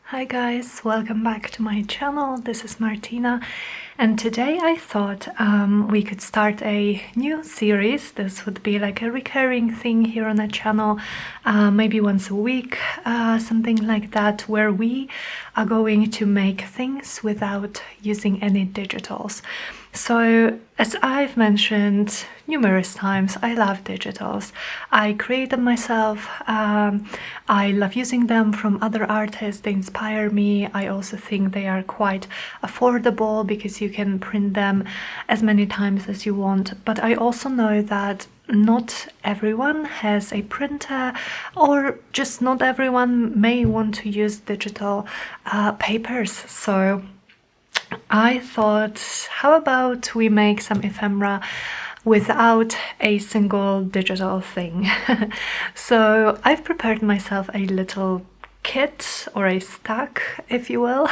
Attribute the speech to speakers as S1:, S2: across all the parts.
S1: Hi guys, welcome back to my channel. This is Martyna, and today I thought we could start a new series. This would be like a recurring thing here on the channel, maybe once a week, something like that, where we are going to make things without using any digitals. So, as I've mentioned numerous times, I love digitals. I create them myself. I love using them from other artists. They inspire me. I also think they are quite affordable because you can print them as many times as you want. But I also know that not everyone has a printer, or just not everyone may want to use digital papers. So I thought, how about we make some ephemera without a single digital thing? So I've prepared myself a little kit, or a stack, if you will,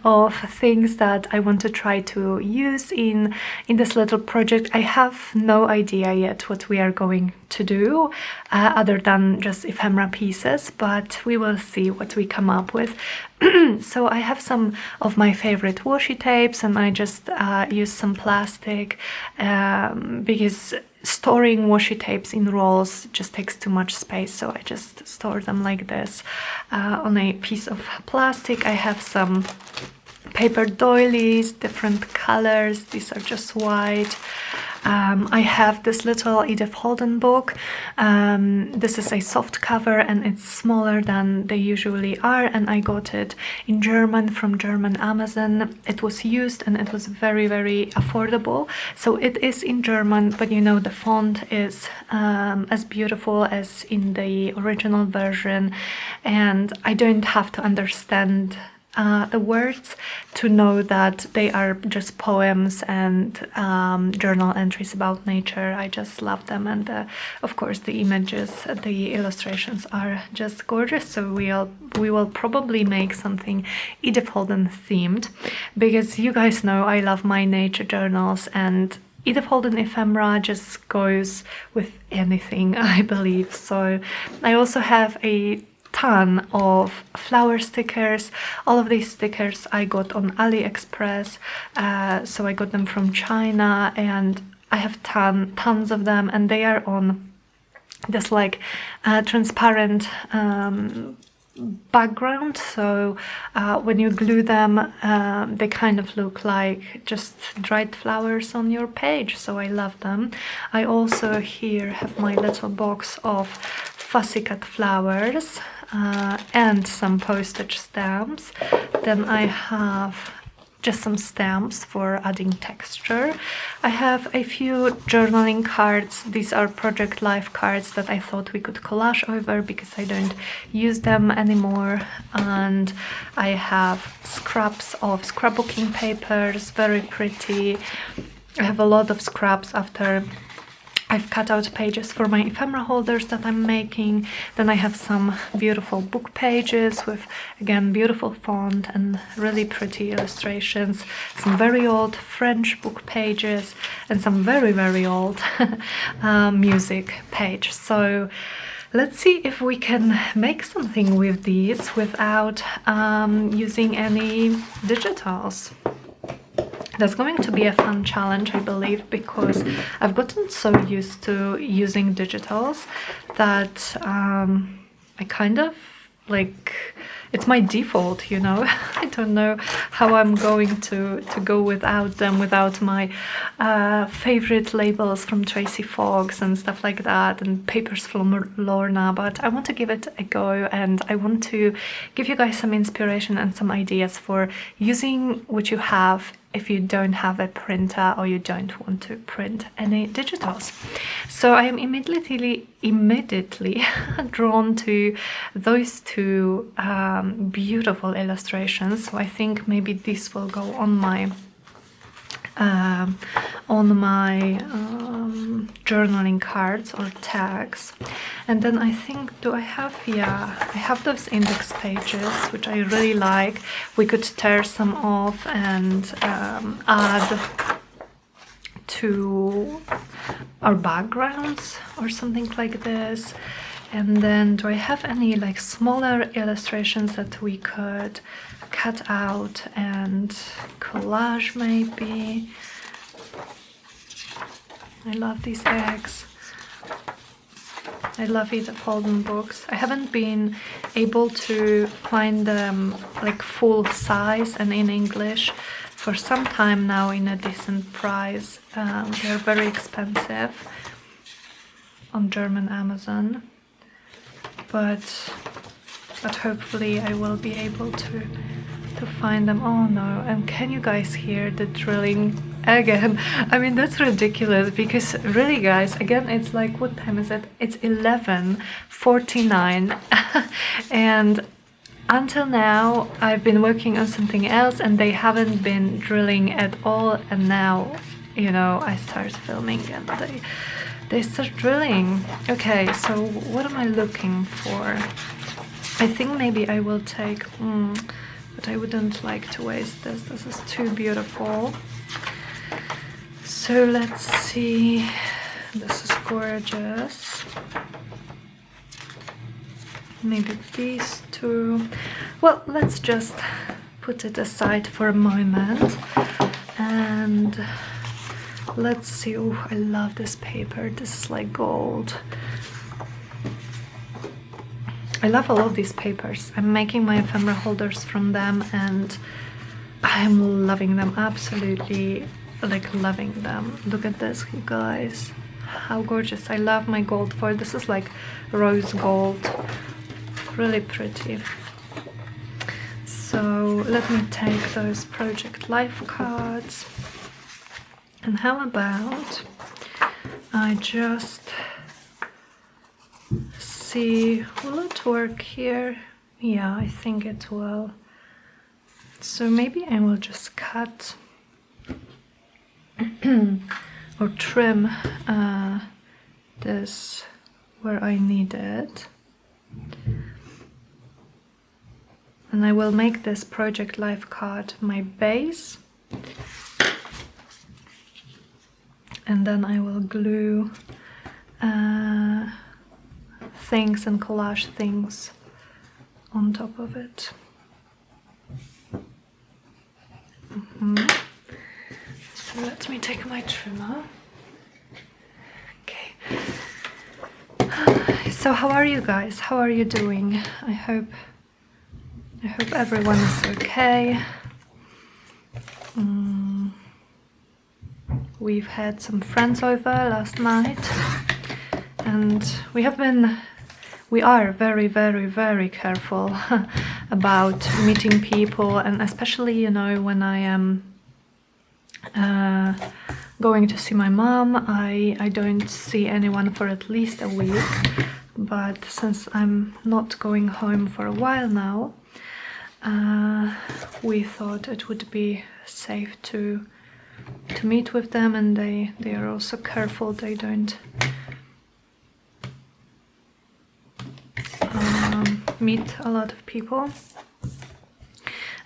S1: of things that I want to try to use in this little project. I have no idea yet what we are going to do, other than just ephemera pieces, but we will see what we come up with. So I have some of my favorite washi tapes, and I just use some plastic because storing washi tapes in rolls just takes too much space, so I just store them like this on a piece of plastic. I have some paper doilies, different colors. These are just white. I have this little Edith Holden book. This is a soft cover and it's smaller than they usually are, and I got it in German from German Amazon. It was used and it was very, very affordable. So it is in German, but you know, the font is as beautiful as in the original version, and I don't have to understand the words to know that they are just poems and journal entries about nature. I just love them, and of course the images, the illustrations are just gorgeous. So we will probably make something Edith Holden themed, because you guys know I love my nature journals, and Edith Holden ephemera just goes with anything, I believe. So I also have a ton of flower stickers. All of these stickers I got on AliExpress, so I got them from China, and I have tons of them, and they are on this like transparent background, so when you glue them they kind of look like just dried flowers on your page, so I love them. I also here have my little box of fussy cut flowers and some postage stamps. Then I have just some stamps for adding texture. I have a few journaling cards. These are Project Life cards that I thought we could collage over because I don't use them anymore. And I have scraps of scrapbooking papers, very pretty. I have a lot of scraps after I've cut out pages for my ephemera holders that I'm making. Then I have some beautiful book pages with, again, beautiful font and really pretty illustrations. Some very old French book pages and some very, very old music page. So let's see if we can make something with these without using any digitals. That's going to be a fun challenge, I believe, because I've gotten so used to using digitals that I kind of like, it's my default, you know. I don't know how I'm going to go without them, without my favorite labels from Tracy Fox and stuff like that, and papers from Lorna, but I want to give it a go, and I want to give you guys some inspiration and some ideas for using what you have if you don't have a printer or you don't want to print any digitals. So I am immediately drawn to those two beautiful illustrations. So I think maybe this will go on my journaling cards or tags. And then I think, I have those index pages which I really like. We could tear some off and add to our backgrounds or something like this. And then do I have any like smaller illustrations that we could cut out and collage maybe? I love these eggs. I love Edith Holden books. I haven't been able to find them like full size and in English for some time now in a decent price. They're very expensive on German Amazon, but hopefully I will be able to find them. Oh no, and can you guys hear the drilling again? I mean, that's ridiculous, because really guys, again, it's like, what time is it? It's 11:49 and until now I've been working on something else and they haven't been drilling at all, and now, you know, I start filming and they start drilling. Okay, so what am I looking for? I think maybe I will take but I wouldn't like to waste this. This is too beautiful. So let's see. This is gorgeous. Maybe these two. Well, let's just put it aside for a moment. And let's see. Oh, I love this paper. This is like gold. I love all of these papers. I'm making my ephemera holders from them and I'm loving them, absolutely, like loving them. Look at this, you guys. How gorgeous. I love my gold foil. This is like rose gold. Really pretty. So let me take those Project Life cards. And how about I just see, will it work here? Yeah, I think it will. So maybe I will just cut or trim this where I need it. And I will make this Project Life card my base. And then I will glue things and collage things on top of it. So let me take my trimmer. Okay. So how are you guys? How are you doing? I hope everyone is okay. We've had some friends over last night, and we are very, very, very careful about meeting people, and especially, you know, when I am going to see my mom, I don't see anyone for at least a week. But since I'm not going home for a while now, we thought it would be safe to meet with them, and they are also careful. They don't meet a lot of people,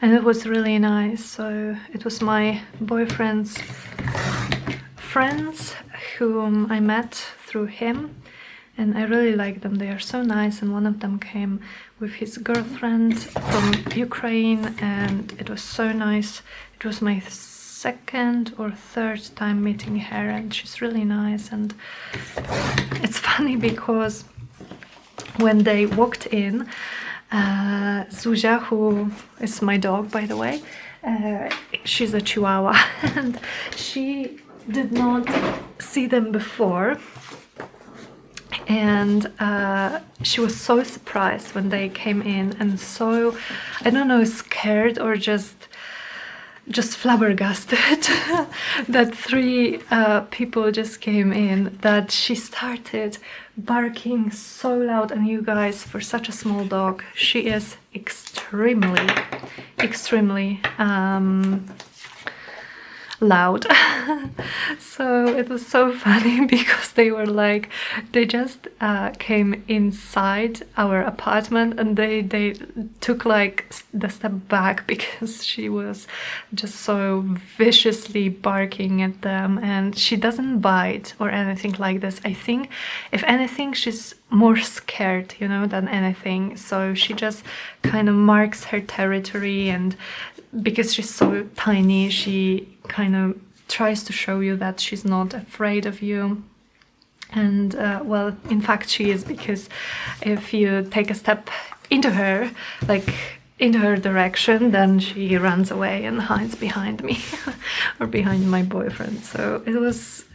S1: and it was really nice. So it was my boyfriend's friends whom I met through him, and I really like them. They are so nice, and one of them came with his girlfriend from Ukraine, and it was so nice. It was my second or third time meeting her, and she's really nice. And it's funny because when they walked in, Zuzia, who is my dog, by the way, she's a Chihuahua, and she did not see them before, and she was so surprised when they came in, and so, I don't know, scared or just flabbergasted that three people just came in, that she started barking so loud. And you guys, for such a small dog, she is extremely loud. So it was so funny because they just came inside our apartment, and they took like the step back because she was just so viciously barking at them. And she doesn't bite or anything like this. I think if anything she's more scared, you know, than anything. So she just kind of marks her territory, and because she's so tiny, she kind of tries to show you that she's not afraid of you. And well, in fact she is, because if you take a step into her, like into her direction, then she runs away and hides behind me or behind my boyfriend. So it was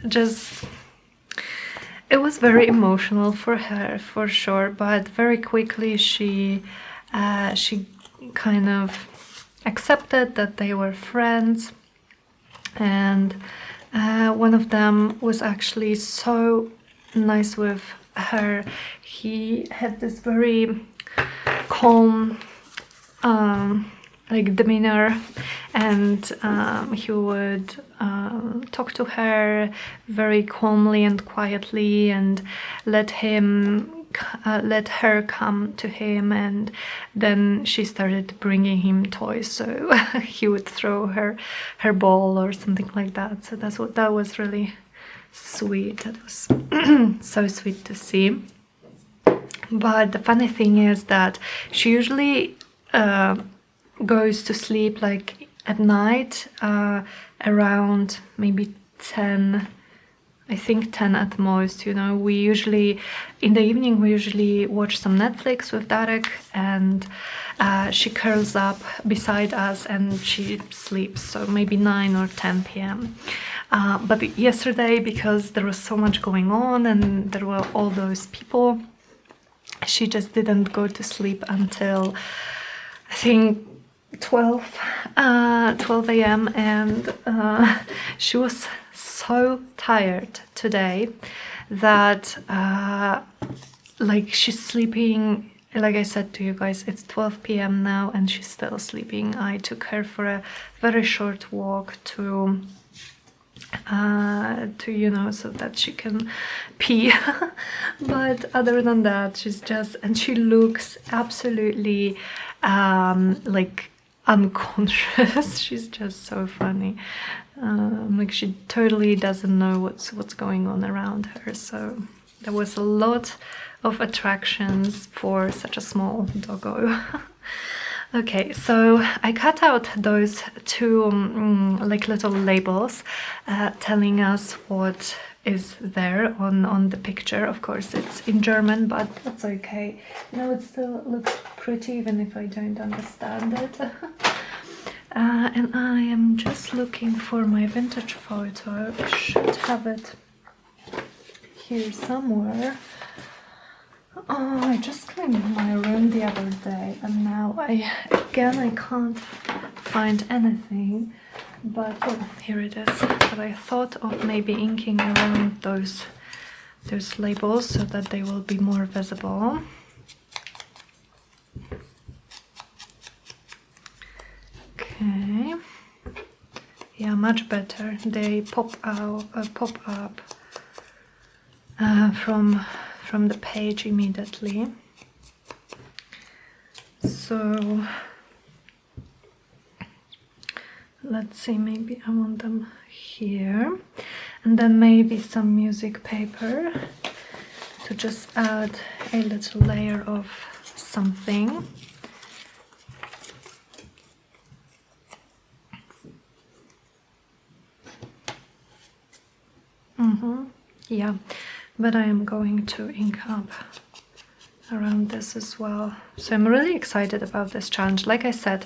S1: very emotional for her, for sure, but very quickly she kind of accepted that they were friends. And one of them was actually so nice with her. He had this very calm like demeanor, and he would talk to her very calmly and quietly, and let her come to him. And then she started bringing him toys, so he would throw her ball or something like that. So that was really sweet. That was so sweet to see. But the funny thing is that she usually goes to sleep like at night around maybe 10, I think 10 at most, you know. We usually, in the evening, we usually watch some Netflix with Darek, and she curls up beside us and she sleeps, so maybe 9 or 10 p.m. But yesterday, because there was so much going on and there were all those people, she just didn't go to sleep until, I think, 12 a.m. and she was so tired today that like she's sleeping. Like I said to you guys, it's 12 p.m. now and she's still sleeping. I took her for a very short walk to you know, so that she can pee. But other than that, she's just, and she looks absolutely like unconscious. She's just so funny. Like she totally doesn't know what's going on around her. So there was a lot of attractions for such a small doggo. Okay, so I cut out those two like little labels telling us what is there on the picture. Of course it's in German, but that's okay. You know, it still looks pretty even if I don't understand it. And I am just looking for my vintage photo. I should have it here somewhere. Oh, I just cleaned my room the other day and now I can't find anything, but oh, here it is. But I thought of maybe inking around those labels so that they will be more visible. Okay, yeah, much better. They pop up from the page immediately. So let's see, maybe I want them here, and then maybe some music paper to just add a little layer of something. Yeah, but I am going to ink up around this as well. So I'm really excited about this challenge. Like I said,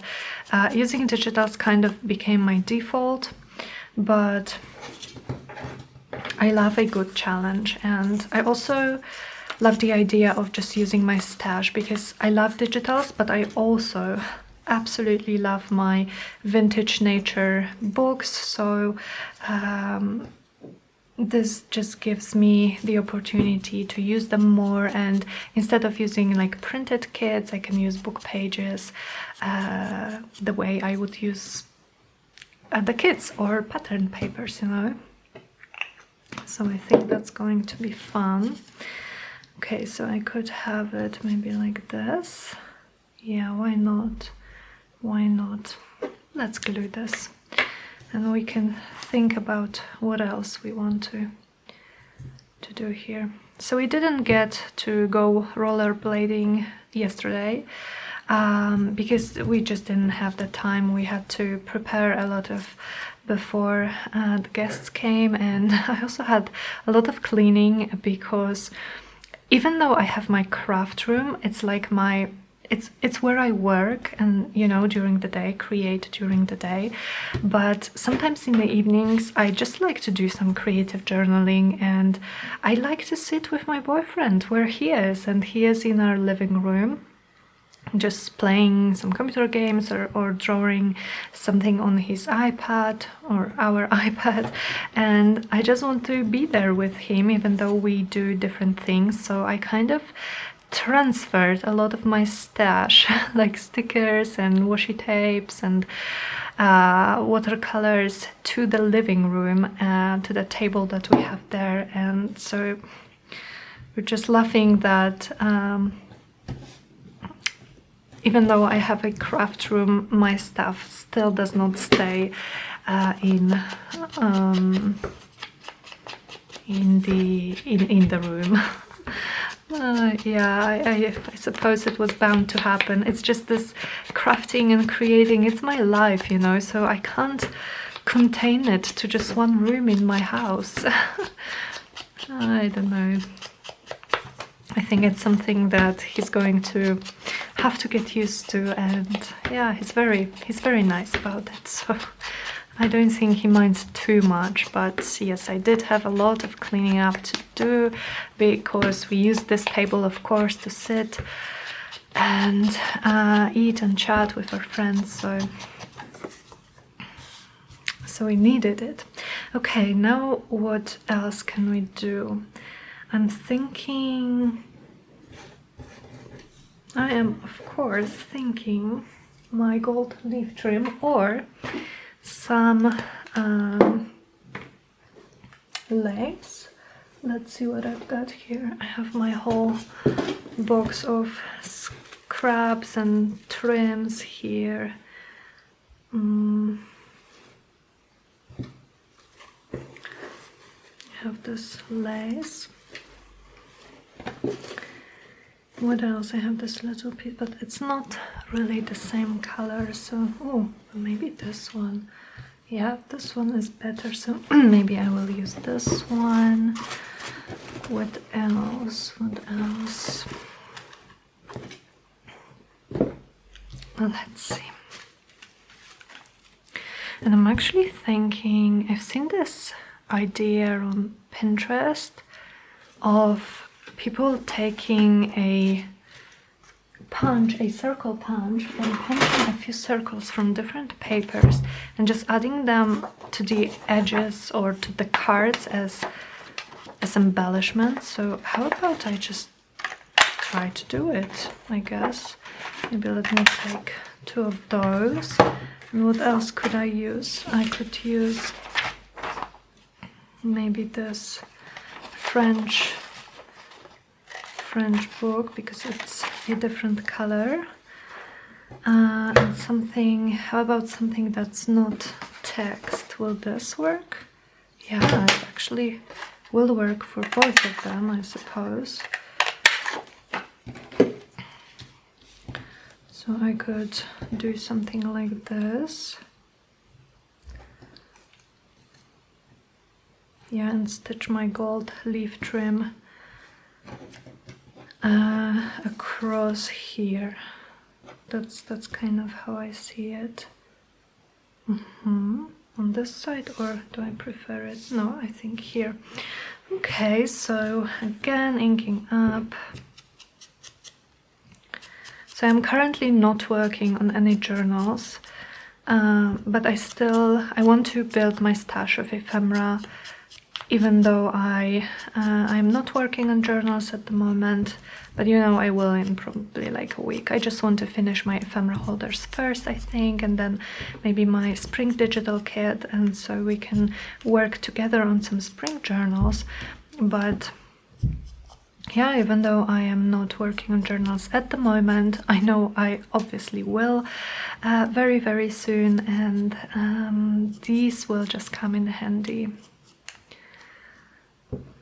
S1: using digitals kind of became my default, but I love a good challenge, and I also love the idea of just using my stash, because I love digitals, but I also absolutely love my vintage nature books. So this just gives me the opportunity to use them more, and instead of using like printed kits, I can use book pages the way I would use the kids or pattern papers, you know. So I think that's going to be fun. Okay, so I could have it maybe like this. Yeah, why not? Why not? Let's glue this. And we can think about what else we want to do here. So we didn't get to go rollerblading yesterday because we just didn't have the time. We had to prepare a lot of before the guests came, and I also had a lot of cleaning because even though I have my craft room, it's like it's where I work and, you know, during the day, create during the day. But sometimes in the evenings, I just like to do some creative journaling, and I like to sit with my boyfriend where he is, and he is in our living room, just playing some computer games or drawing something on his iPad or our iPad, and I just want to be there with him even though we do different things. So I kind of transferred a lot of my stash like stickers and washi tapes and watercolors to the living room, to the table that we have there. And so we're just laughing that even though I have a craft room, my stuff still does not stay in the room. Yeah, I suppose it was bound to happen. It's just this crafting and creating, it's my life, you know, so I can't contain it to just one room in my house. I don't know. I think it's something that he's going to have to get used to, and yeah, he's very nice about it, so I don't think he minds too much. But yes, I did have a lot of cleaning up to do because we use this table, of course, to sit and eat and chat with our friends, so we needed it. Okay, now what else can we do? I'm thinking, I am of course thinking my gold leaf trim or some lace. Let's see what I've got here. I have my whole box of scraps and trims here. I have this lace. What else? I have this little piece, but it's not really the same color, so oh, maybe this one. Yeah, this one is better, so maybe I will use this one. What else? What else? Let's see. And I'm actually thinking, I've seen this idea on Pinterest of people taking a circle punch and punching a few circles from different papers and just adding them to the edges or to the cards as embellishment. So how about I just try to do it, I guess. Maybe let me take 2 of those. And what else could I use? I could use maybe this French book because it's a different color, and something, how about something that's not text? Will this work? Yeah, it actually will work for both of them, I suppose. So I could do something like this. Yeah, and stitch my gold leaf trim across here. That's kind of how I see it. On this side, or do I prefer it? No, I think here. Okay, so again, inking up. So I'm currently not working on any journals, but I want to build my stash of ephemera even though I'm not working on journals at the moment, but you know, I will in probably like a week. I just want to finish my ephemera holders first, I think, and then maybe my spring digital kit, and so we can work together on some spring journals. But yeah, even though I am not working on journals at the moment, I know I obviously will very, very soon, and these will just come in handy.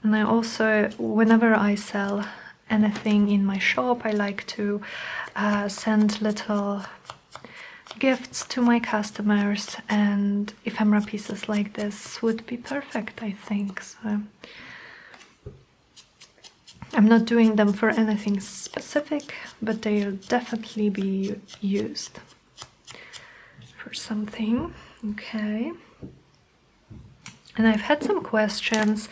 S1: And I also, whenever I sell anything in my shop, I like to send little gifts to my customers, and ephemera pieces like this would be perfect, I think. So I'm not doing them for anything specific, but they'll definitely be used for something. Okay. And I've had some questions.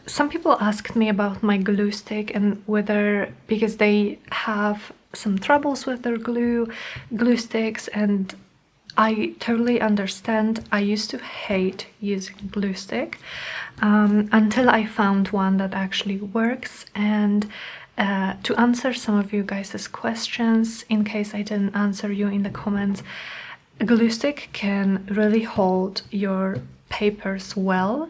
S1: Some people asked me about my glue stick and whether, because they have some troubles with their glue sticks, and I totally understand. I used to hate using glue stick until I found one that actually works. And to answer some of you guys' questions, in case I didn't answer you in the comments, a glue stick can really hold your papers well.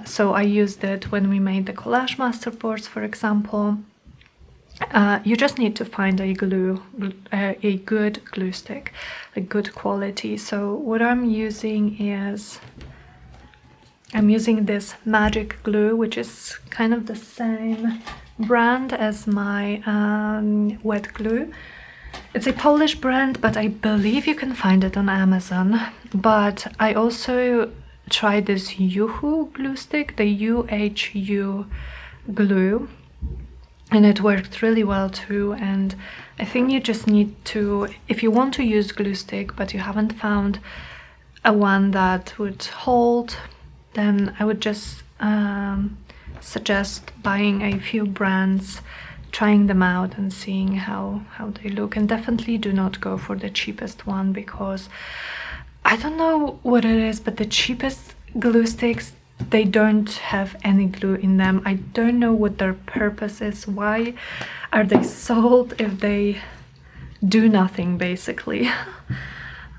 S1: So I used it when we made the collage masterboards, for example. You just need to find a good glue stick, a good quality. So what I'm using is, I'm using this magic glue, which is kind of the same brand as my wet glue. It's a Polish brand, but I believe you can find it on Amazon. But I also tried this UHU glue stick, the UHU glue, and it worked really well too. And I think you just need to, if you want to use glue stick but you haven't found a one that would hold, then I would just suggest buying a few brands, trying them out and seeing how they look. And definitely do not go for the cheapest one, because I don't know what it is, but the cheapest glue sticks, they don't have any glue in them. I don't know what their purpose is. Why are they sold if they do nothing, basically?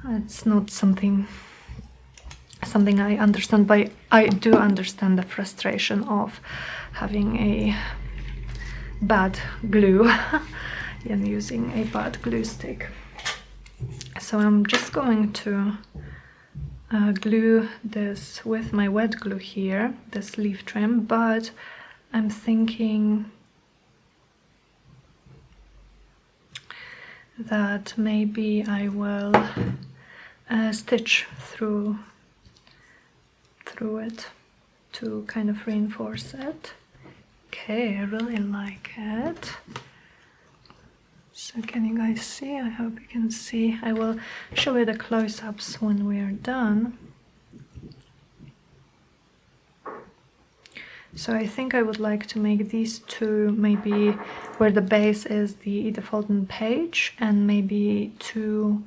S1: It's not something I understand, but I do understand the frustration of having a bad glue and using a bad glue stick. So I'm just going to glue this with my wet glue here, this leaf trim, but I'm thinking that maybe I will stitch through it to kind of reinforce it. Okay, I really like it. So can you guys see? I hope you can see. I will show you the close-ups when we are done. So I think I would like to make these two, maybe where the base is the Edith Holden page, and maybe two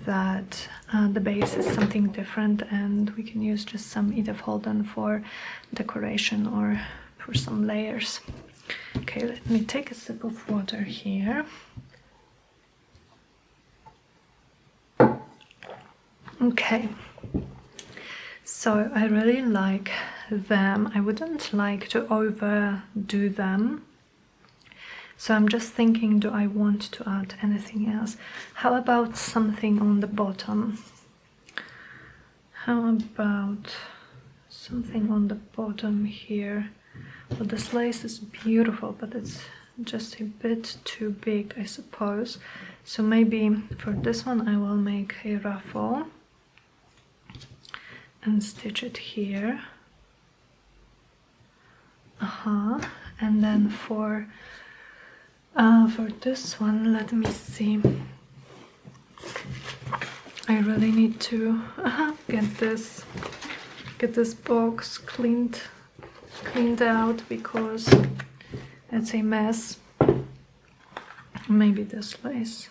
S1: that the base is something different, and we can use just some Edith Holden for decoration or for some layers. Okay, let me take a sip of water here. Okay, so I really like them. I wouldn't like to overdo them. So I'm just thinking, do I want to add anything else? How about something on the bottom? How about something on the bottom here? Well, this lace is beautiful, but it's just a bit too big, I suppose. So maybe for this one I will make a ruffle and stitch it here. And then for this one, let me see. I really need to get this box cleaned out, because it's a mess. Maybe this lace,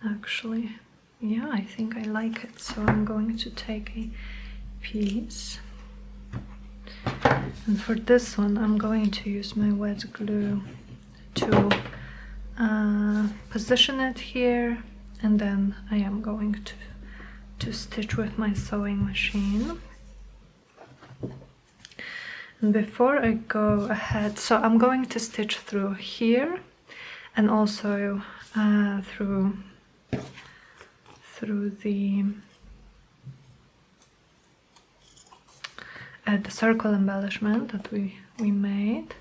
S1: actually, yeah, I think I like it. So I'm going to take a piece And for this one, I'm going to use my wet glue to position it here, and then I am going to stitch with my sewing machine. And before I go ahead, so I'm going to stitch through here and also through the circle embellishment that we made.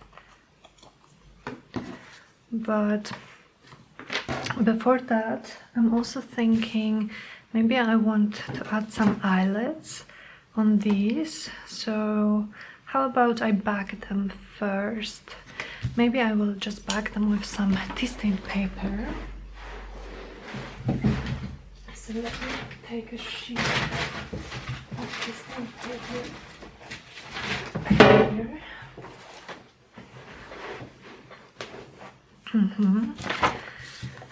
S1: But before that, I'm also thinking maybe I want to add some eyelets on these. So how about I back them first? Maybe I will just back them with some tea stain paper. So let me take a sheet of tea stain paper here.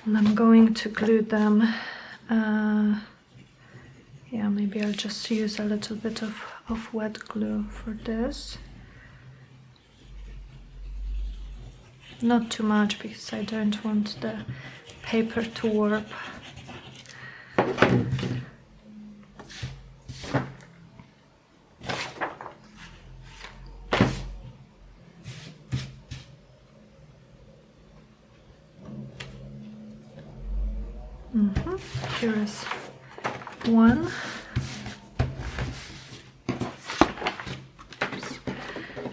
S1: And I'm going to glue them. Yeah, maybe I'll just use a little bit of wet glue for this. Not too much, because I don't want the paper to warp. Here is one.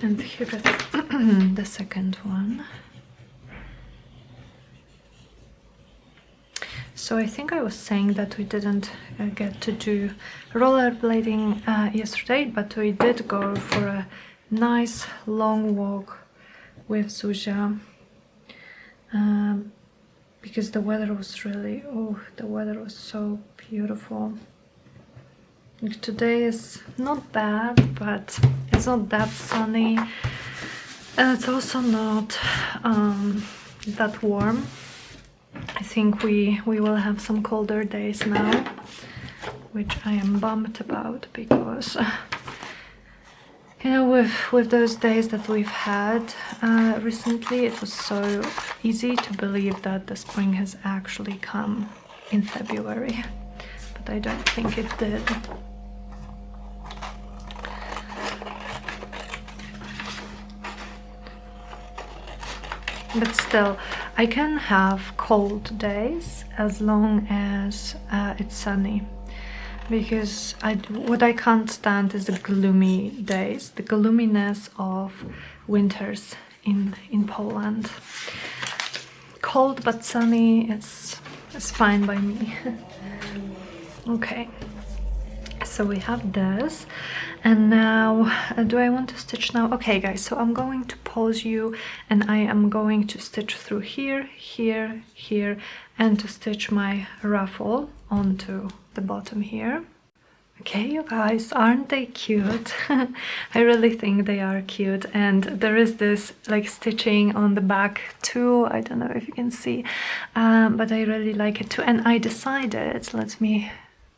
S1: And here is the second one. So I think I was saying that we didn't get to do rollerblading yesterday, but we did go for a nice long walk with Zuzia. Because the weather was really, the weather was so beautiful. Like today is not bad, but it's not that sunny, and it's also not that warm. I think we will have some colder days now, which I am bummed about, because you know, with those days that we've had recently, it was so easy to believe that the spring has actually come in February, but I don't think it did. But still, I can have cold days as long as it's sunny. Because what I can't stand is the gloomy days, the gloominess of winters in Poland. Cold but sunny is fine by me. Okay, so we have this, and now do I want to stitch now? Okay guys, so I'm going to pause you, and I am going to stitch through here, here, here, and to stitch my ruffle onto the bottom here. Okay, you guys, aren't they cute? I really think they are cute, and there is this like stitching on the back too. I don't know if you can see, but I really like it too. And I decided, let me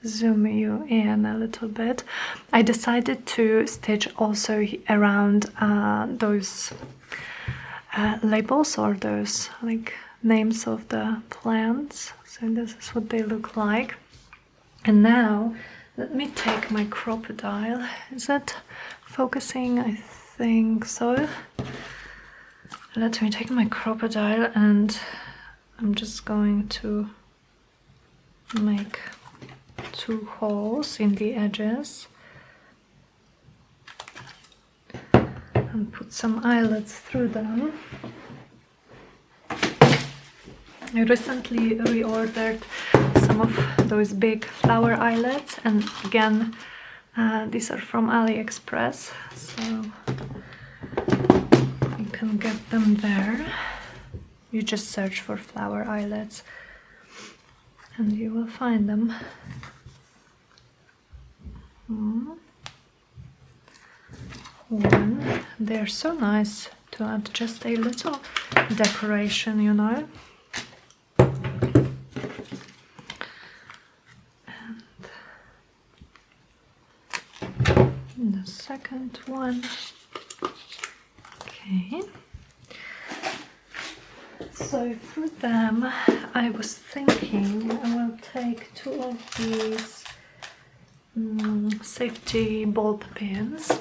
S1: zoom you in a little bit. I decided to stitch also around those labels, or those like names of the plants. So this is what they look like. And now let me take my crocodile. Is it focusing? I think so. Let me take my crocodile, and I'm just going to make 2 holes in the edges and put some eyelets through them. I recently reordered some of those big flower eyelets, and again, these are from AliExpress, so you can get them there. You just search for flower eyelets and you will find them. One. They're so nice to add just a little decoration, you know. And the second one. Okay. So for them, I was thinking I will take 2 of these safety bulb pins.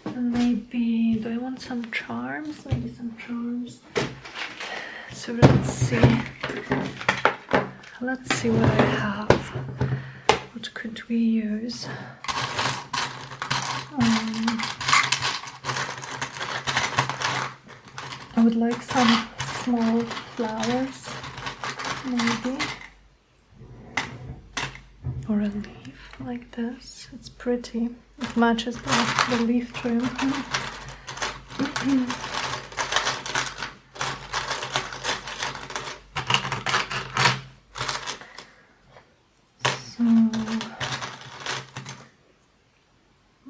S1: And maybe, do I want some charms? Maybe some charms. So let's see. Let's see what I have. What could we use? I would like some small flowers, maybe. Or a leaf like this. It's pretty. It matches the leaf trim. So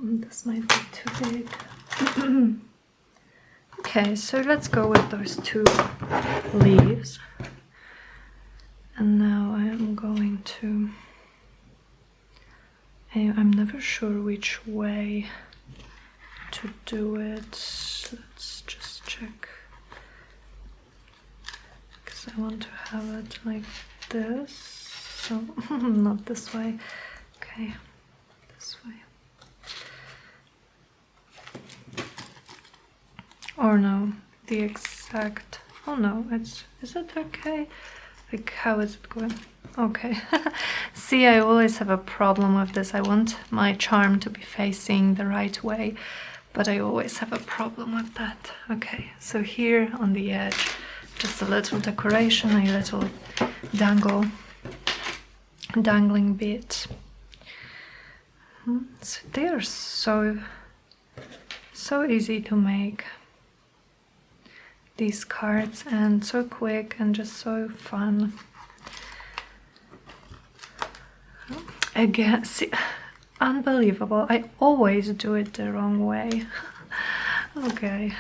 S1: this might be too big. Okay, so let's go with those 2 leaves. And now I am going to... I'm never sure which way to do it. Let's just check. Because I want to have it like this. So, not this way. Okay, this way. Or no, the exact... Oh no, is it okay? Like, how is it going? Okay. See, I always have a problem with this. I want my charm to be facing the right way, but I always have a problem with that. Okay, so here on the edge, just a little decoration, a little dangling bit. So they are so easy to make, these cards, and so quick and just so fun. Again, see, unbelievable. I always do it the wrong way. Okay,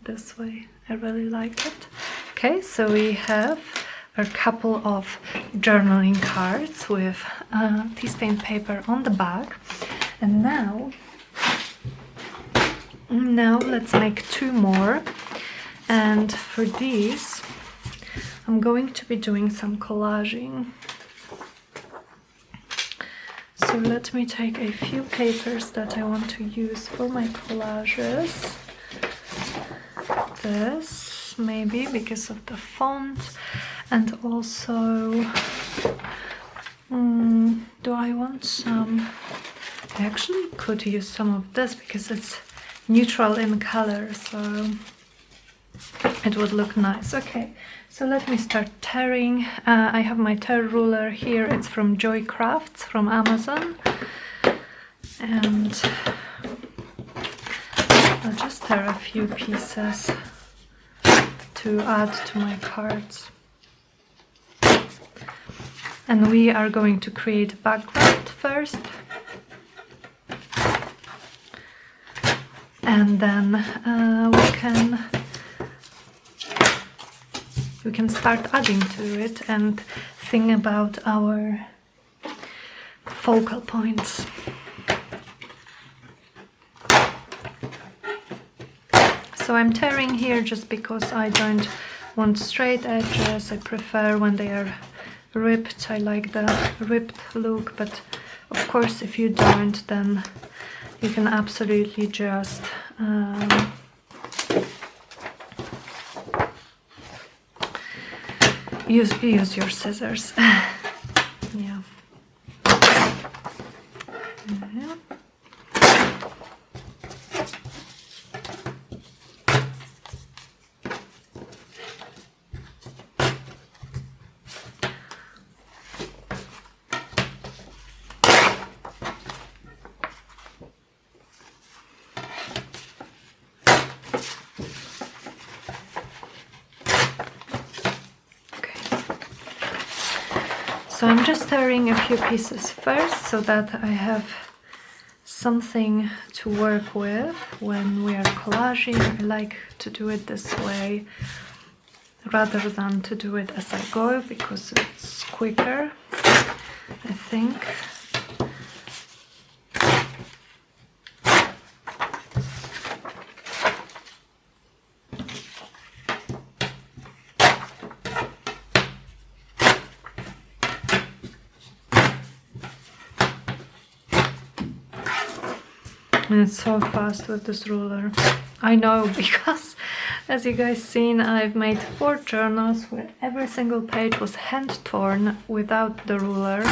S1: this way. I really like it. Okay, so we have a couple of journaling cards with tea stained paper on the back. And now let's make 2 more. And for these, I'm going to be doing some collaging. So let me take a few papers that I want to use for my collages. This, maybe, because of the font. And also, do I want some... I actually could use some of this because it's neutral in color, so it would look nice. Okay, so let me start tearing. I have my tear ruler here. It's from Joy Crafts from Amazon. And I'll just tear a few pieces to add to my cards. And we are going to create a background first. And then we can start adding to it and think about our focal points. So I'm tearing here just because I don't want straight edges. I prefer when they are ripped. I like the ripped look, but of course if you don't, then you can absolutely just use your scissors. Yeah. So I'm just tearing a few pieces first so that I have something to work with when we are collaging. I like to do it this way rather than to do it as I go because it's quicker, I think. And it's so fast with this ruler. I know, because as you guys seen, I've made 4 journals where every single page was hand torn without the ruler,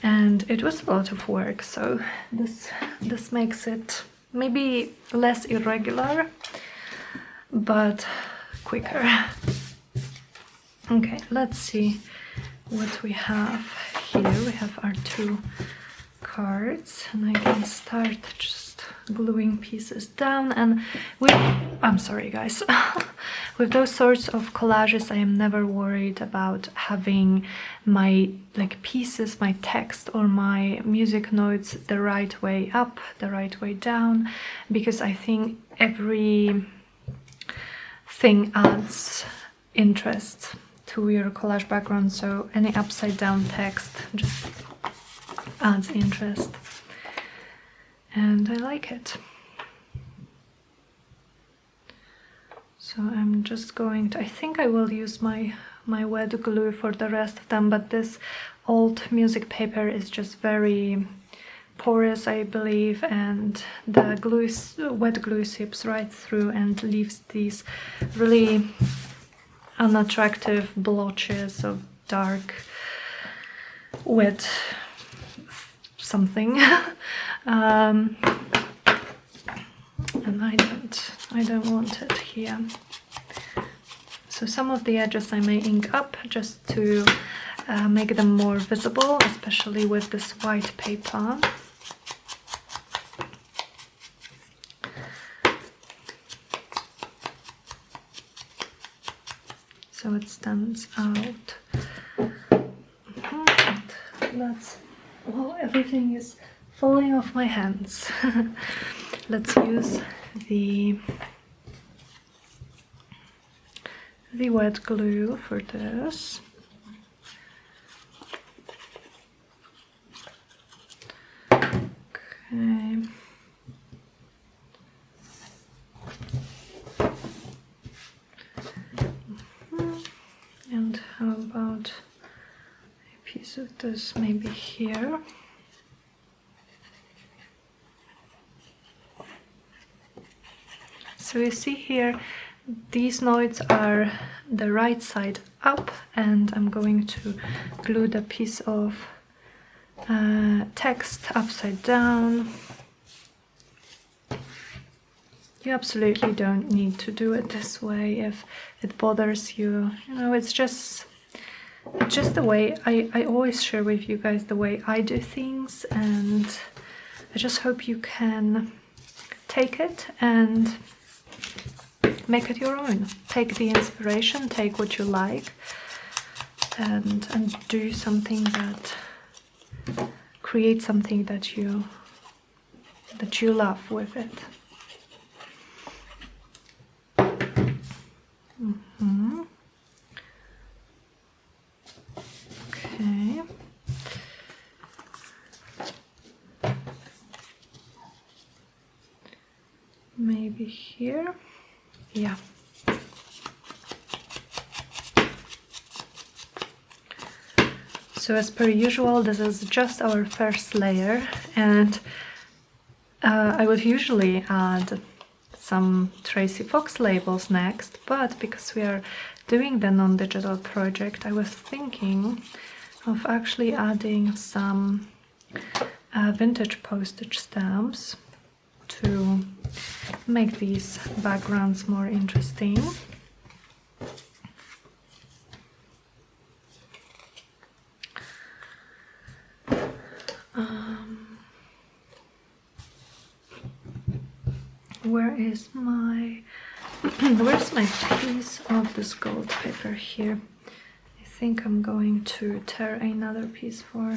S1: and it was a lot of work. So this makes it maybe less irregular, but quicker. Okay, let's see what we have here. We have our 2 cards, and I can start just gluing pieces down. And I'm sorry guys, with those sorts of collages I am never worried about having my pieces, my text or my music notes the right way up, the right way down, because I think every thing adds interest to your collage background, so any upside down text just adds interest, and I like it. So I'm just going to, I think I will use my wet glue for the rest of them, but this old music paper is just very porous, I believe, and the wet glue seeps right through and leaves these really unattractive blotches of dark wet something. And I don't want it here. So some of the edges I may ink up just to make them more visible, especially with this white paper. So it stands out. Well, everything is falling off my hands. Let's use the wet glue for this. Okay. And how about a piece of this maybe here? So you see here, these notes are the right side up, and I'm going to glue the piece of text upside down. You absolutely don't need to do it this way if it bothers you. You know, it's just the way I always share with you guys the way I do things, and I just hope you can take it and make it your own. Take the inspiration, take what you like, and do something that create something that you love with it. Okay. Maybe here. Yeah. So as per usual, this is just our first layer, and I would usually add some Tracy Fox labels next, but because we are doing the non-digital project, I was thinking of actually adding some vintage postage stamps to make these backgrounds more interesting. Where's my piece of this gold paper here? I think I'm going to tear another piece for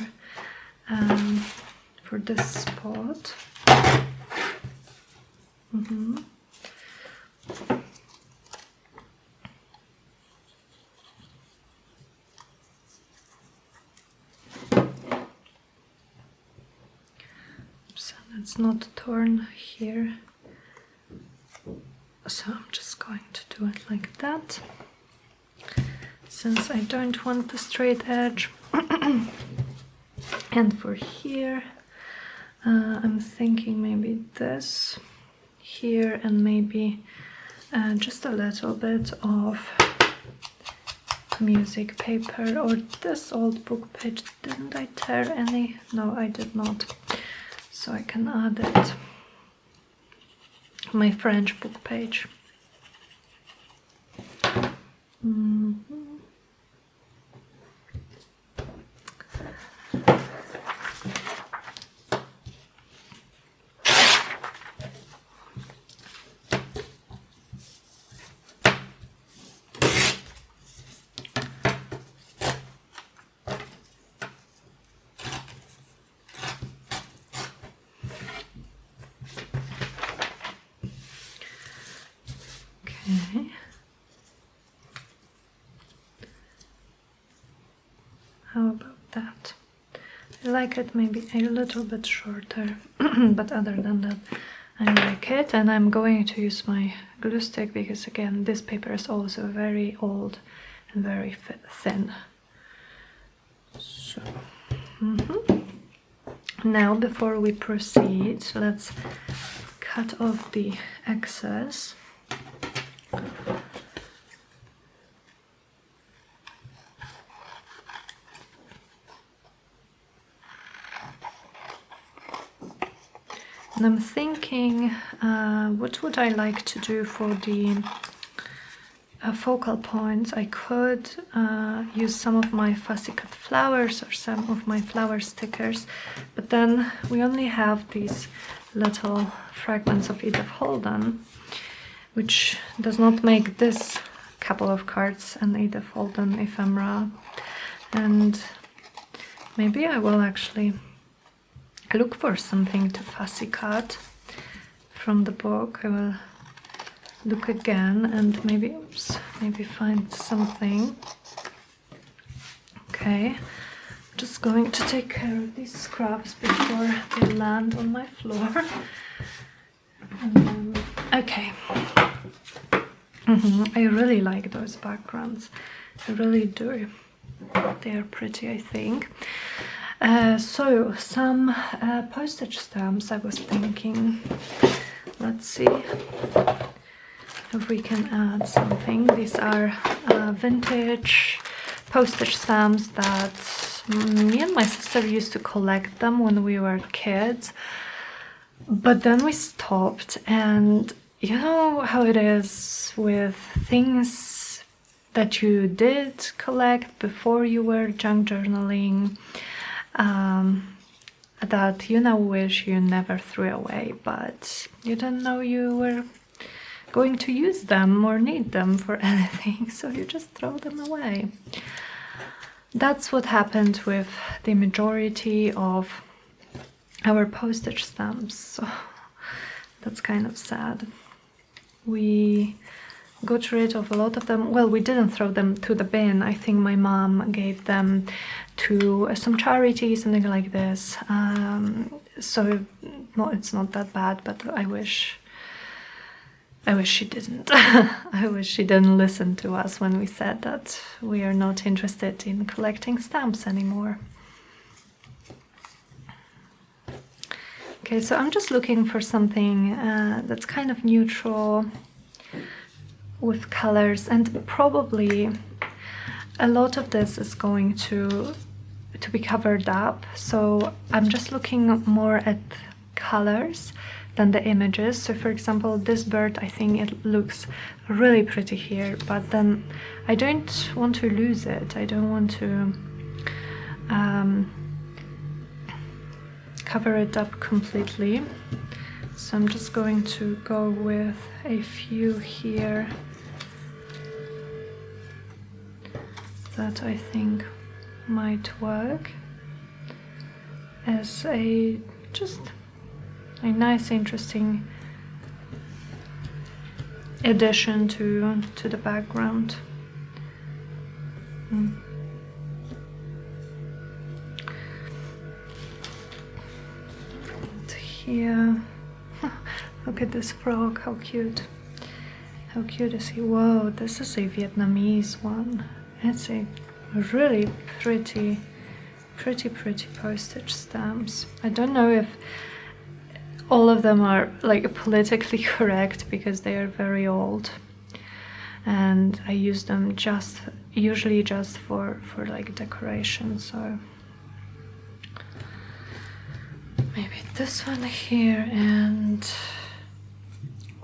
S1: this spot. Oops, and it's not torn here. So I'm just going to do it like that, since I don't want the straight edge. And for here, I'm thinking maybe this here and maybe just a little bit of music paper, or this old book page. Didn't I tear any? No, I did not. So I can add it. My French book page. Okay. How about that? I like it maybe a little bit shorter, but other than that, I like it. And I'm going to use my glue stick because, again, this paper is also very old and very thin. So, now before we proceed, let's cut off the excess. And I'm thinking, what would I like to do for the focal points? I could use some of my fussy cut flowers or some of my flower stickers, but then we only have these little fragments of Edith Holden, which does not make this couple of cards an Edith Holden ephemera. And maybe I will actually look for something to fussy cut from the book. I will look again and maybe find something. Okay, just going to take care of these scraps before they land on my floor. Okay. I really like those backgrounds. I really do. They are pretty, I think. So some postage stamps I was thinking. Let's see if we can add something. These are vintage postage stamps that me and my sister used to collect them when we were kids, but then we stopped. And you know how it is with things that you did collect before you were junk journaling, that you now wish you never threw away, but you didn't know you were going to use them or need them for anything, so you just throw them away. That's what happened with the majority of our postage stamps, so that's kind of sad. We got rid of a lot of them. Well, we didn't throw them to the bin. I think my mom gave them to some charity, something like this. So no, it's not that bad, but I wish she didn't. I wish she didn't listen to us when we said that we are not interested in collecting stamps anymore. Okay, so I'm just looking for something that's kind of neutral with colors, and probably a lot of this is going to be covered up, so I'm just looking more at colors than the images. So for example, this bird, I think it looks really pretty here, but then I don't want to lose it. I don't want to cover it up completely, so I'm just going to go with a few here that I think might work as just a nice, interesting addition to the background. And here, look at this frog, how cute. How cute is he? Whoa, this is a Vietnamese one. It's a really pretty Pretty postage stamps. I don't know if all of them are like politically correct because they are very old, and I use them usually just for like decoration. So maybe this one here, and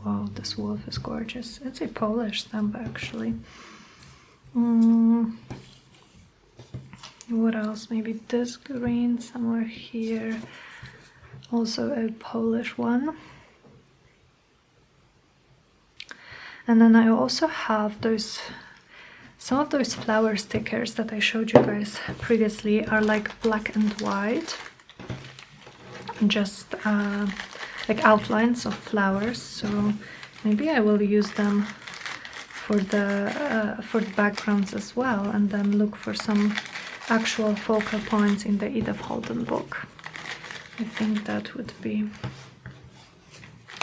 S1: wow, this wolf is gorgeous. It's a Polish stamp actually. What else? Maybe this green somewhere here. Also a Polish one. And then I also have some of those flower stickers that I showed you guys previously are like black and white. Just like outlines of flowers. So maybe I will use them for the backgrounds as well, and then look for some actual focal points in the Edith Holden book. I think that would be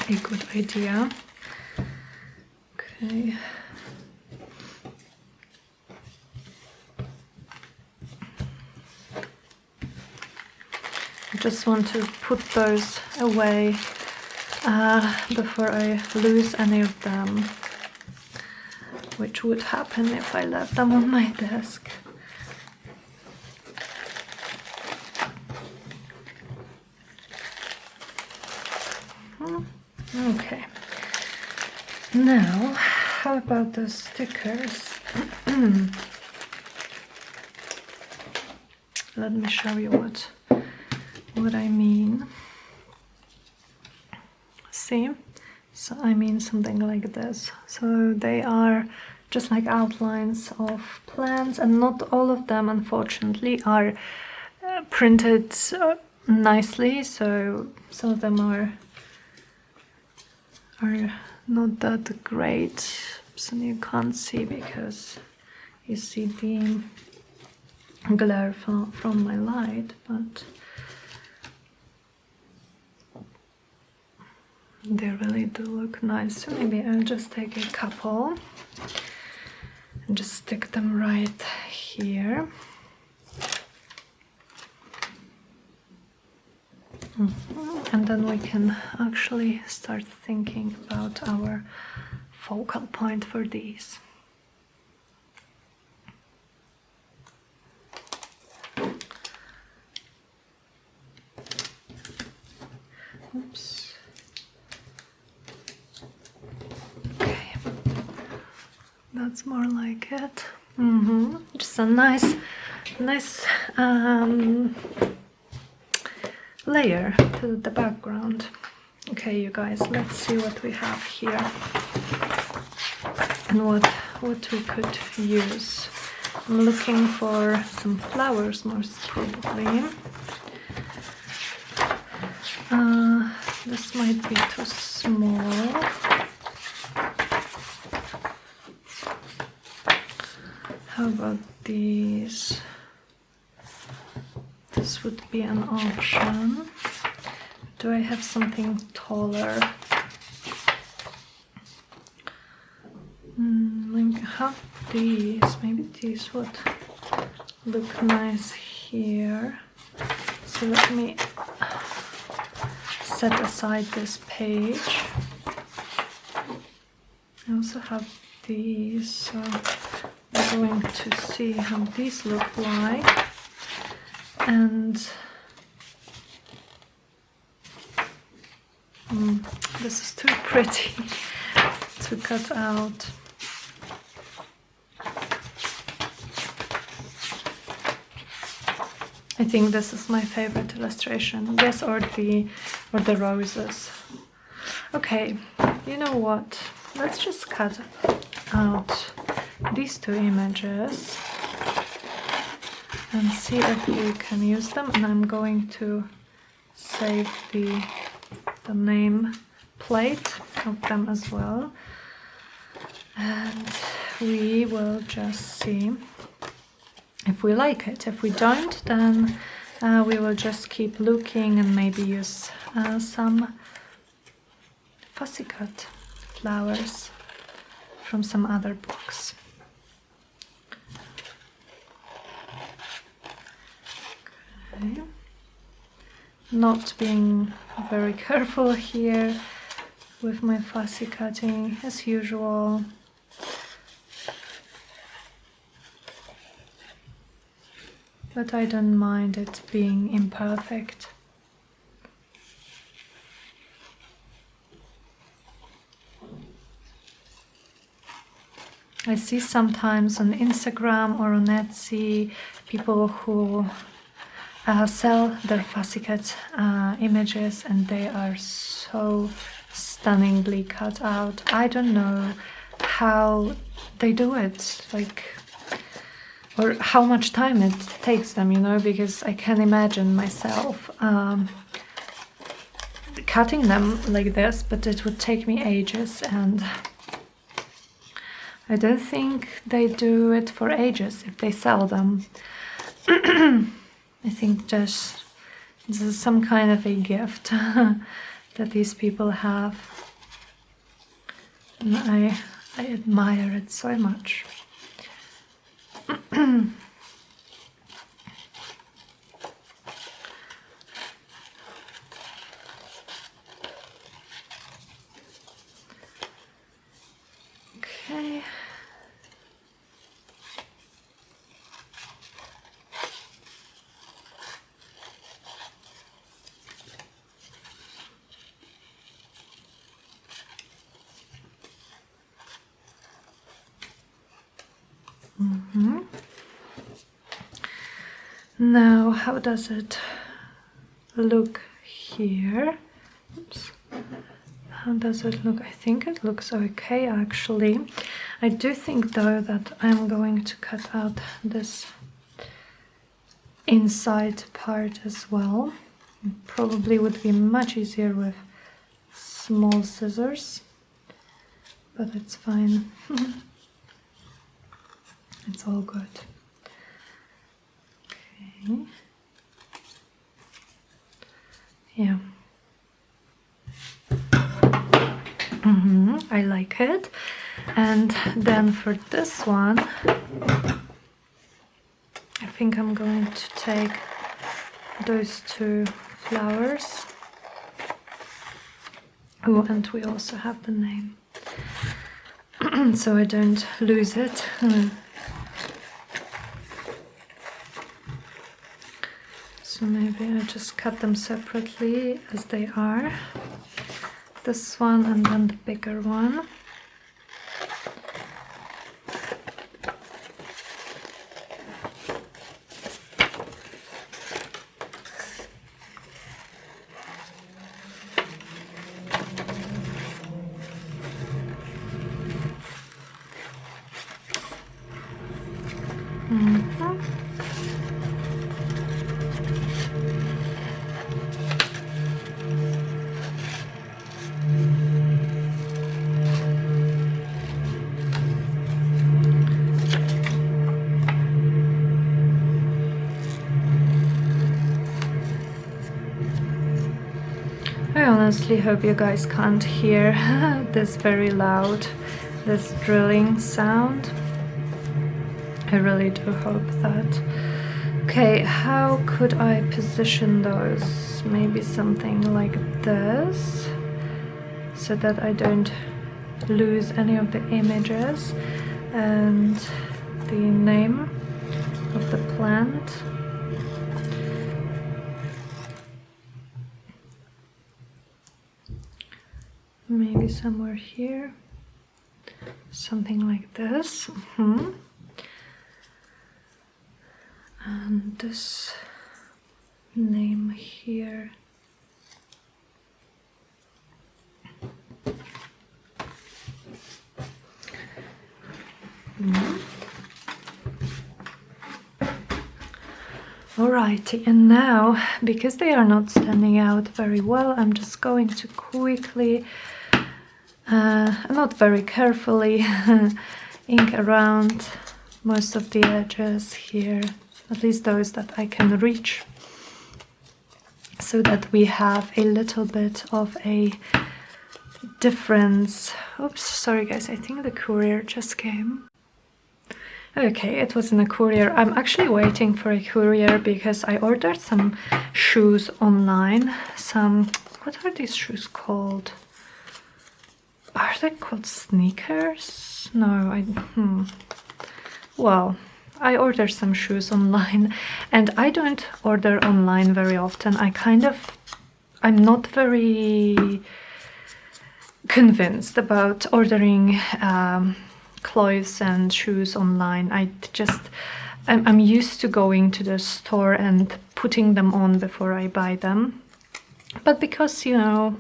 S1: a good idea. Okay. I just want to put those away before I lose any of them, which would happen if I left them on my desk. Okay, now how about those stickers? Let me show you what I mean. See? So I mean something like this. So they are just like outlines of plants, and not all of them unfortunately are printed nicely, so some of them are not that great, so you can't see because you see the glare from my light, but they really do look nice. So maybe I'll just take a couple and just stick them right here. And then we can actually start thinking about our focal point for these. Oops. Okay, that's more like it. Just a nice layer to the background. Okay, you guys, let's see what we have here and what we could use. I'm looking for some flowers most probably. This might be too small. How about these? This would be an option. Do I have something taller? Maybe have these. Maybe these would look nice here. So let me set aside this page. I also have these, so I'm going to see how these look like. And this is too pretty to cut out. I think this is my favorite illustration. This or the roses. Okay, you know what? Let's just cut out these two images and see if we can use them. And I'm going to save the name plate of them as well. And we will just see if we like it. If we don't, then we will just keep looking and maybe use some fussy cut flowers from some other books. Okay. Not being very careful here with my fussy cutting as usual. But I don't mind it being imperfect. I see sometimes on Instagram or on Etsy people who sell their fussy cut images, and they are so stunningly cut out. I don't know how they do it, like, or how much time it takes them, you know, because I can imagine myself cutting them like this, but it would take me ages, and I don't think they do it for ages if they sell them. I think just this is some kind of a gift that these people have, and I admire it so much. Okay. Now, how does it look here? Oops. How does it look? I think it looks okay, actually. I do think, though, that I'm going to cut out this inside part as well. It probably would be much easier with small scissors, but it's fine. It's all good. Okay. Yeah. I like it. And then for this one, I think I'm going to take those two flowers. Oh, and we also have the name, so I don't lose it. So maybe I just cut them separately as they are. This one and then the bigger one. I honestly hope you guys can't hear this very loud, this drilling sound. I really do hope that. Okay, how could I position those? Maybe something like this, so that I don't lose any of the images and the name of the plant. Maybe somewhere here, something like this. And this name here. Alrighty, and now, because they are not standing out very well, I'm just going to quickly, not very carefully, ink around most of the edges here, at least those that I can reach, so that we have a little bit of a difference. Oops, sorry guys, I think the courier just came. Okay, it was in a courier. I'm actually waiting for a courier because I ordered some shoes online. What are these shoes called? Are they called sneakers? No, Well, I ordered some shoes online, and I don't order online very often. I'm not very convinced about ordering clothes and shoes online. I'm used to going to the store and putting them on before I buy them. But because, you know,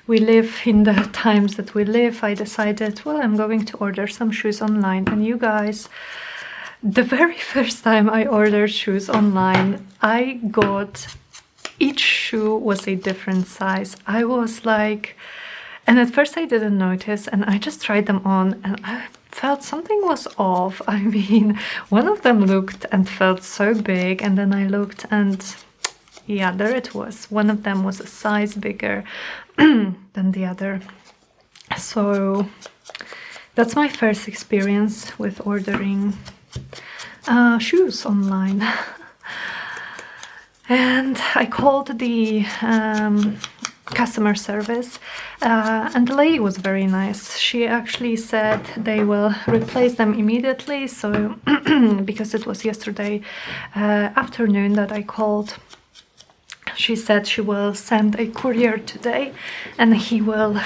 S1: we live in the times that we live, I decided, well, I'm going to order some shoes online. And you guys, the very first time I ordered shoes online, I got, each shoe was a different size. I was like, and at first I didn't notice, and I just tried them on, and I felt something was off. I mean, one of them looked and felt so big, and then I looked and yeah, there it was. One of them was a size bigger than the other. So that's my first experience with ordering shoes online. And I called the customer service, and the lady was very nice. She actually said they will replace them immediately. So because it was yesterday afternoon that I called, she said she will send a courier today, and he will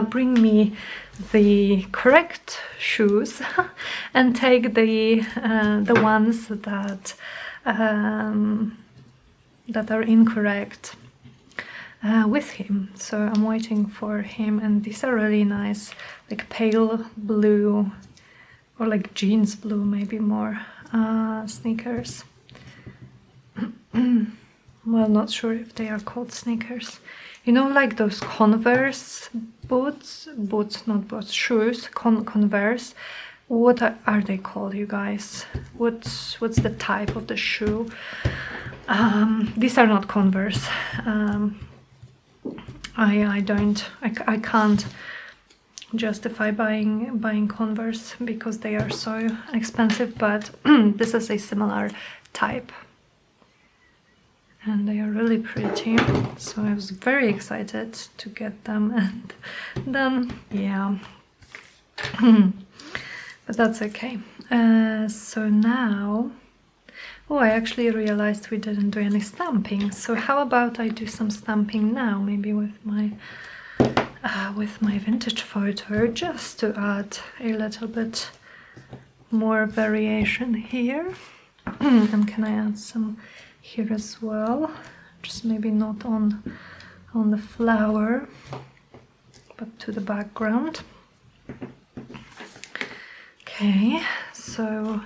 S1: bring me the correct shoes and take the ones that are incorrect with him. So I'm waiting for him, and these are really nice, like pale blue or like jeans blue, maybe more, sneakers. Well, not sure if they are called sneakers. You know, like those Converse shoes, Converse. What are they called, you guys? What's the type of the shoe? These are not Converse. I can't justify buying Converse because they are so expensive, but this is a similar type. And they are really pretty, so I was very excited to get them, and then yeah, but that's okay. So now, oh, I actually realized we didn't do any stamping, so how about I do some stamping now, maybe with my vintage photo, just to add a little bit more variation here. And can I add some here as well, just maybe not on the flower, but to the background. Okay, so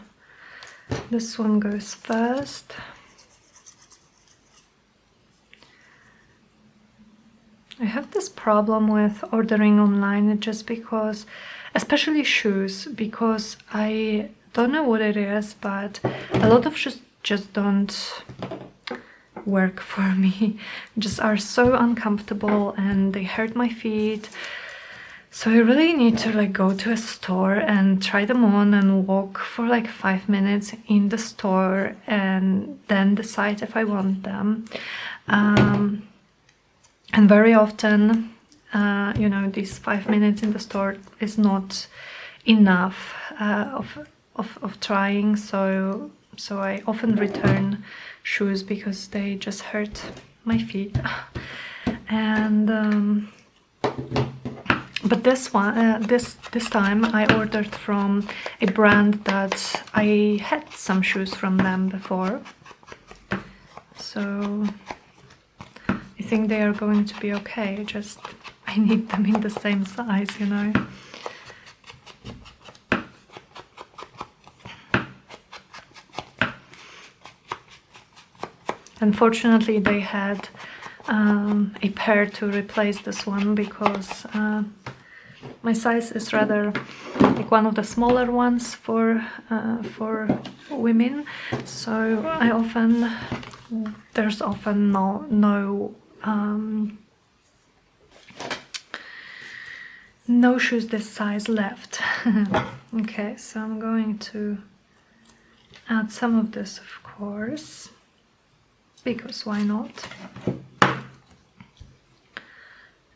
S1: this one goes first. I have this problem with ordering online just because, especially shoes, because I don't know what it is, but a lot of shoes just don't work for me, just are so uncomfortable and they hurt my feet. So I really need to like go to a store and try them on and walk for like 5 minutes in the store and then decide if I want them. And very often, you know, these 5 minutes in the store is not enough of trying, so I often return shoes because they just hurt my feet. And but this one, this time I ordered from a brand that I had some shoes from them before, so I think they are going to be okay. Just I need them in the same size, you know. Unfortunately, they had a pair to replace this one because my size is rather like one of the smaller ones for women. So there's often no shoes this size left. Okay, so I'm going to add some of this, of course, because why not?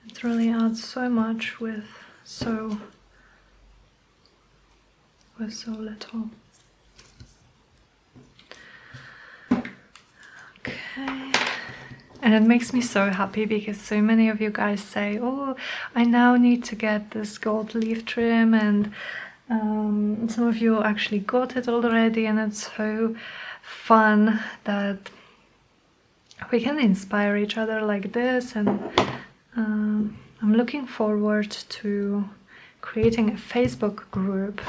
S1: It really adds so much with so little. Okay. And it makes me so happy because so many of you guys say, oh, I now need to get this gold leaf trim, and some of you actually got it already, and it's so fun that we can inspire each other like this. And I'm looking forward to creating a Facebook group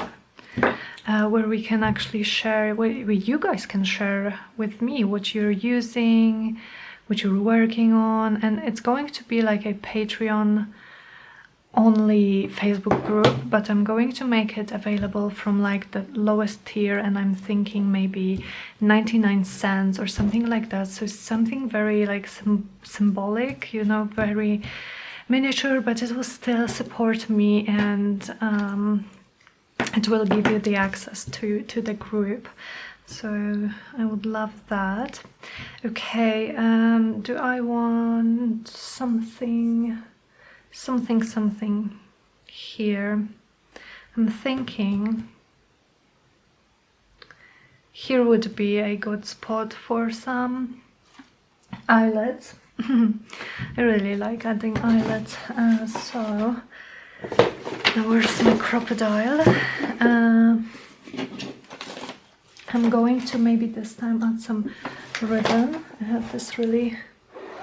S1: where we can actually share, where you guys can share with me what you're using, what you're working on, and it's going to be like a Patreon only Facebook group, but I'm going to make it available from like the lowest tier, and I'm thinking maybe 99 cents or something like that. So something very like symbolic, you know, very miniature, but it will still support me, and it will give you the access to the group. So I would love that. Okay, do I want something here? I'm thinking here would be a good spot for some eyelets. I really like adding eyelets, so now where's my crocodile? I'm going to maybe this time add some ribbon. I have this really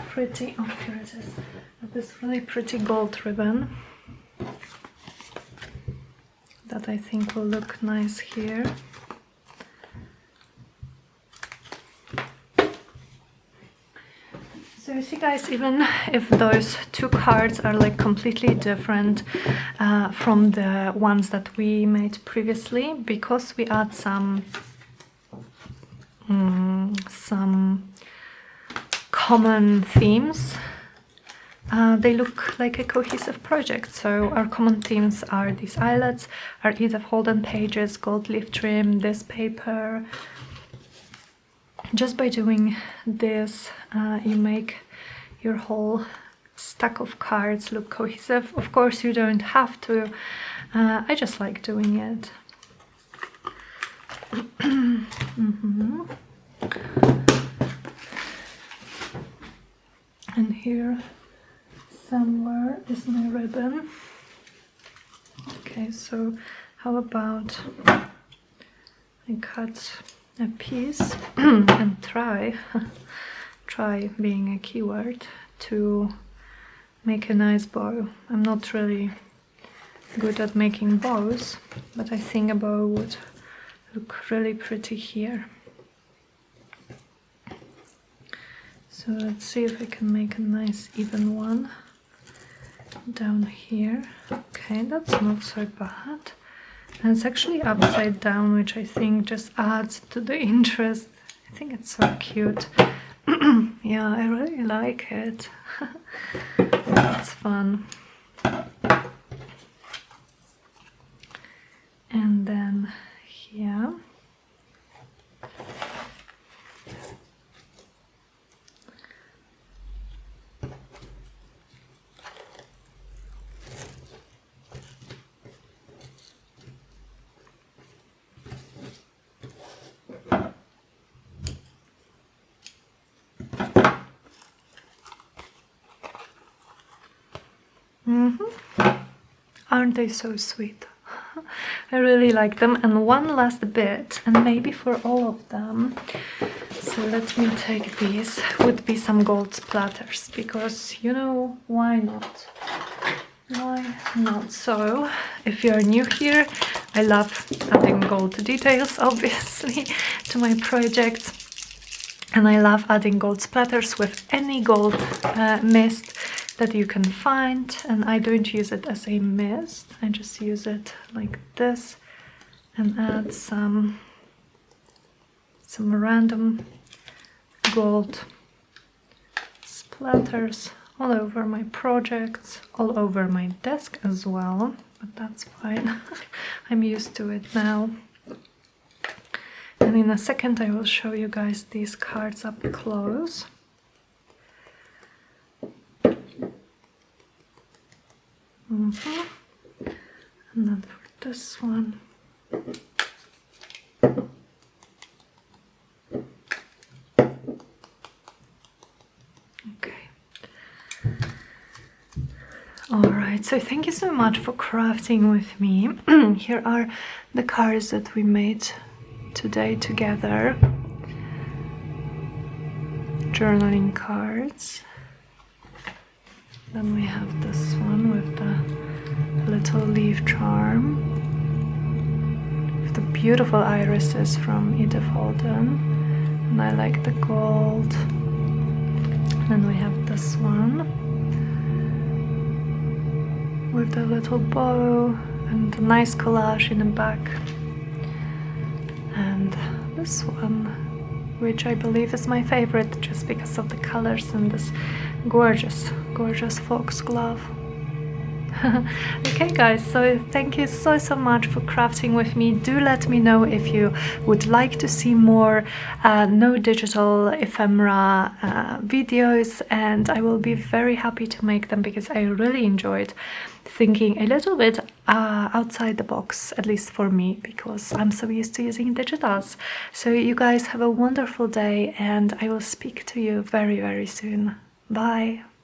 S1: pretty, oh here it is, I have this really pretty gold ribbon that I think will look nice here. So you see guys, even if those two cards are like completely different from the ones that we made previously, because we add some common themes, they look like a cohesive project. So our common themes are these eyelets, our Edith Holden pages, gold leaf trim, this paper. Just by doing this, you make your whole stack of cards look cohesive. Of course, you don't have to. I just like doing it. And here somewhere is my ribbon. Okay, so how about I cut a piece and try being a keyword to make a nice bow. I'm not really good at making bows, but I think a bow would look really pretty here. So let's see if I can make a nice even one down here. Okay, that's not so bad. And it's actually upside down, which I think just adds to the interest. I think it's so cute. Yeah, I really like it. It's fun. And then here. Aren't they so sweet? I really like them. And one last bit, and maybe for all of them, so let me take these, would be some gold splatters, because, you know, why not? Why not? So, if you're new here, I love adding gold details, obviously, to my projects. And I love adding gold splatters with any gold mist that you can find. And I don't use it as a mist, I just use it like this and add some random gold splatters all over my projects, all over my desk as well, but that's fine. I'm used to it now. And in a second I will show you guys these cards up close. And then for this one, okay. Alright, so thank you so much for crafting with me. Here are the cards that we made today together. Journaling cards. Then we have this one with the little leaf charm, with the beautiful irises from Edith Holden, and I like the gold. Then we have this one with the little bow and a nice collage in the back, and this one, which I believe is my favorite just because of the colors and this gorgeous foxglove. Okay guys, so thank you so much for crafting with me. Do let me know if you would like to see more no digital ephemera videos, and I will be very happy to make them because I really enjoyed thinking a little bit outside the box, at least for me, because I'm so used to using digitals. So you guys have a wonderful day, and I will speak to you very soon. Bye.